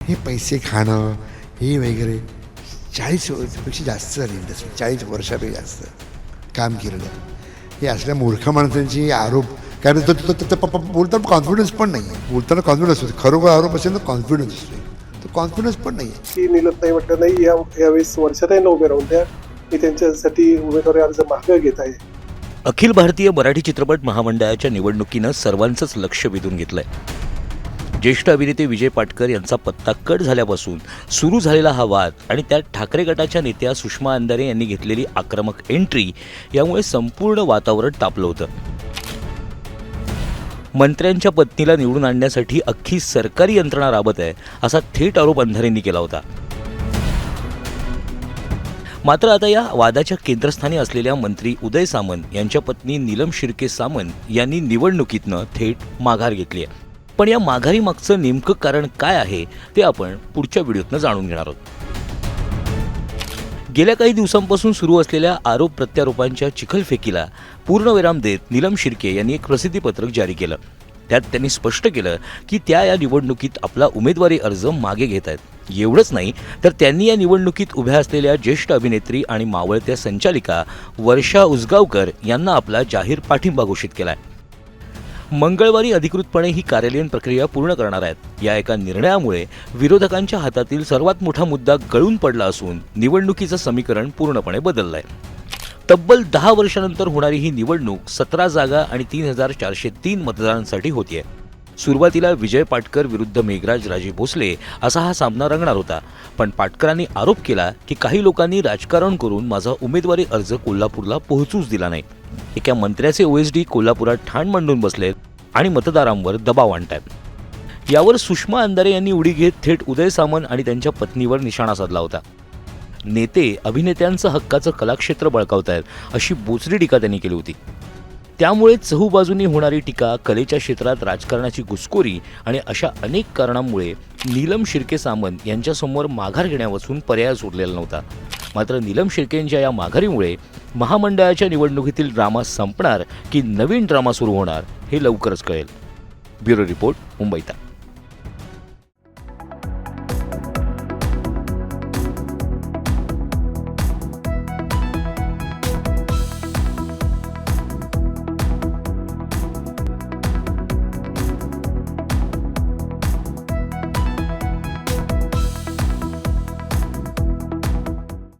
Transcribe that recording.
हे पैसे खाणं हे वगैरे 40 वर्षापेक्षा जास्त झाली इंडस्ट्री, 40 वर्षापेक्षा जास्त काम केलेलं. हे असल्या मूर्ख माणसांची आरोप काय बोलताना कॉन्फिडन्स पण नाही आहे. बोलताना कॉन्फिडन्स होतो, खरोखर आरोप असेल तर कॉन्फिडन्स असतो, तो कॉन्फिडन्स पण नाही आहे. की निलत नाही म्हटलं नाही, यावेळेस वर्षाताईंना उभे राहून द्या, मी त्यांच्यासाठी उमेदवारी अर्ज मागे घेत आहे. अखिल भारतीय मराठी चित्रपट महामंडळाच्या निवडणुकीनं सर्वांचंच लक्ष वेधून घेतलंय. ज्येष्ठ अभिनेते विजय पाटकर यांचा पत्ता कट झाल्यापासून सुरू झालेला हा वाद आणि त्यात ठाकरे गटाच्या नेत्या सुषमा अंधारे यांनी घेतलेली आक्रमक एंट्री यामुळे संपूर्ण वातावरण तापलं होतं. मंत्र्यांच्या पत्नीला निवडून आणण्यासाठी अख्खी सरकारी यंत्रणा राबत आहे असा थेट आरोप अंधारेंनी केला होता. मात्र आता या वादाच्या केंद्रस्थानी असलेल्या मंत्री उदय सामंत यांच्या पत्नी नीलम शिर्के सामंत यांनी निवडणुकीतनं थेट माघार घेतली आहे. पण या माघारी मागचं नेमकं कारण काय आहे ते आपण पुढच्या व्हिडिओतनं जाणून घेणार आहोत. गेल्या काही दिवसांपासून सुरू असलेल्या आरोप प्रत्यारोपांच्या चिखलफेकीला पूर्णविराम देत नीलम शिर्के यांनी एक प्रसिद्धीपत्रक जारी केलं. त्यात त्यांनी स्पष्ट केलं की त्या या निवडणुकीत आपला उमेदवारी अर्ज मागे घेत आहेत. एवढंच नाही तर त्यांनी या निवडणुकीत उभ्या असलेल्या ज्येष्ठ अभिनेत्री आणि मावळत्या संचालिका वर्षा उसगावकर यांना आपला जाहीर पाठिंबा घोषित केलाय. मंगळवारी अधिकृतपणे ही कार्यालयीन प्रक्रिया पूर्ण करणार आहेत. या एका निर्णयामुळे विरोधकांच्या हातातील सर्वात मोठा मुद्दा गळून पडला असून निवडणुकीचं समीकरण पूर्णपणे बदललंय. तब्बल 10 वर्षांनंतर होणारी ही निवडणूक 17 जागा आणि 3403 मतदारांसाठी होतीये. सुरुवातीला विजय पाटकर विरुद्ध मेघराज राजे भोसले असा हा सामना रंगणार होता. पण पाटकरांनी आरोप केला की काही लोकांनी राजकारण करून माझा उमेदवारी अर्ज कोल्हापूरला पोहोचूच दिला नाही. एका मंत्र्याचे OSD कोल्हापुरात ठाण मांडून बसलेत आणि मतदारांवर दबाव आणतायत. यावर सुषमा अंधारे यांनी उडी घेत थेट उदय सामंत आणि त्यांच्या पत्नीवर निशाणा साधला होता. नेते अभिनेत्यांचं हक्काचं कलाक्षेत्र बळकावतायत अशी बोचरी टीका त्यांनी केली होती. त्यामुळे चहूबाजूंनी होणारी टीका, कलेच्या क्षेत्रात राजकारणाची घुसखोरी आणि अशा अनेक कारणांमुळे नीलम शिर्के सामंत यांच्यासमोर माघार घेण्यापासून पर्यायच उरलेला नव्हता. मात्र नीलम शिर्केंच्या या माघारीमुळे महामंडळाच्या निवडणुकीतील ड्रामा संपणार की नवीन ड्रामा सुरू होणार हे लवकरच कळेल. ब्युरो रिपोर्ट, मुंबई तक.